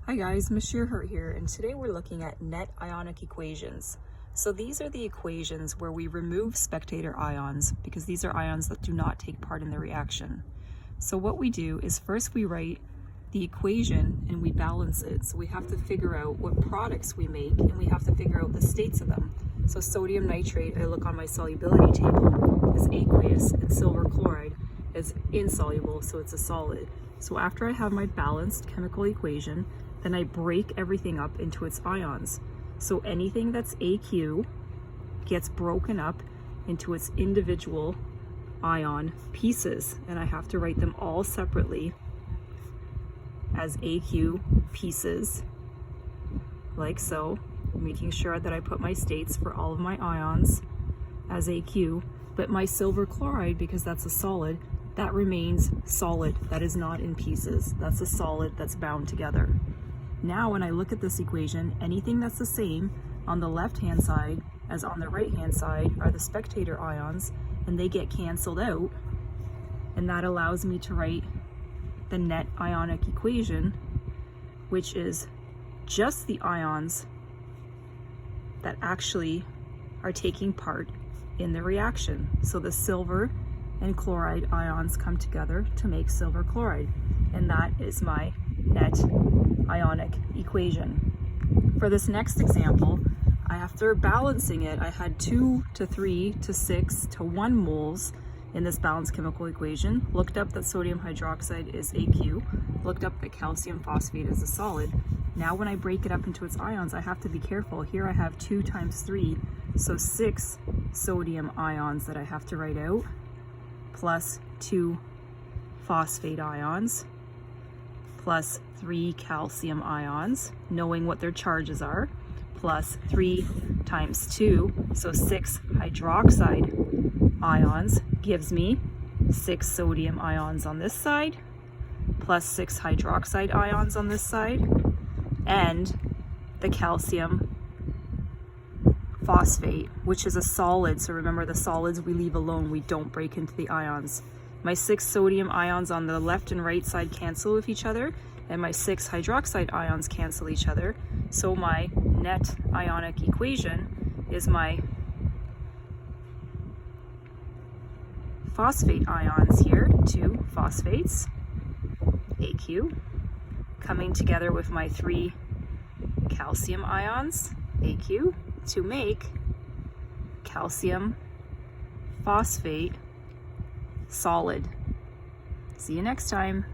Hi guys, Ms. Shearhart here, and today we're looking at net ionic equations. So these are the equations where we remove spectator ions because these are ions that do not take part in the reaction. So what we do is first we write the equation and we balance it. So we have to figure out what products we make and we have to figure out the states of them. So sodium nitrate, I look on my solubility table, is aqueous, and silver chloride is insoluble, so it's a solid. So after I have my balanced chemical equation, then I break everything up into its ions. So anything that's AQ gets broken up into its individual ion pieces, and I have to write them all separately as AQ pieces, like so, making sure that I put my states for all of my ions as AQ, but my silver chloride, because that's a solid, that remains solid. That is not in pieces. That's a solid that's bound together. Now when I look at this equation, anything that's the same on the left-hand side as on the right-hand side are the spectator ions, and they get canceled out, and that allows me to write the net ionic equation, which is just the ions that actually are taking part in the reaction. So the silver and chloride ions come together to make silver chloride, and that is my net ionic equation. For this next example, after balancing it, I had 2 to 3 to 6 to 1 moles in this balanced chemical equation, looked up that sodium hydroxide is AQ, looked up that calcium phosphate is a solid. Now when I break it up into its ions, I have to be careful. Here I have 2 times 3, so 6 sodium ions that I have to write out, plus 2 phosphate ions, plus 3 calcium ions, knowing what their charges are, plus 3 times 2, so 6 hydroxide ions gives me 6 sodium ions on this side, plus 6 hydroxide ions on this side, and the calcium phosphate, which is a solid. So remember, the solids we leave alone, we don't break into the ions. My 6 sodium ions on the left and right side cancel with each other, and my 6 hydroxide ions cancel each other. So my net ionic equation is my phosphate ions here, 2 phosphates, AQ, coming together with my 3 calcium ions, AQ, to make calcium phosphate solid. See you next time.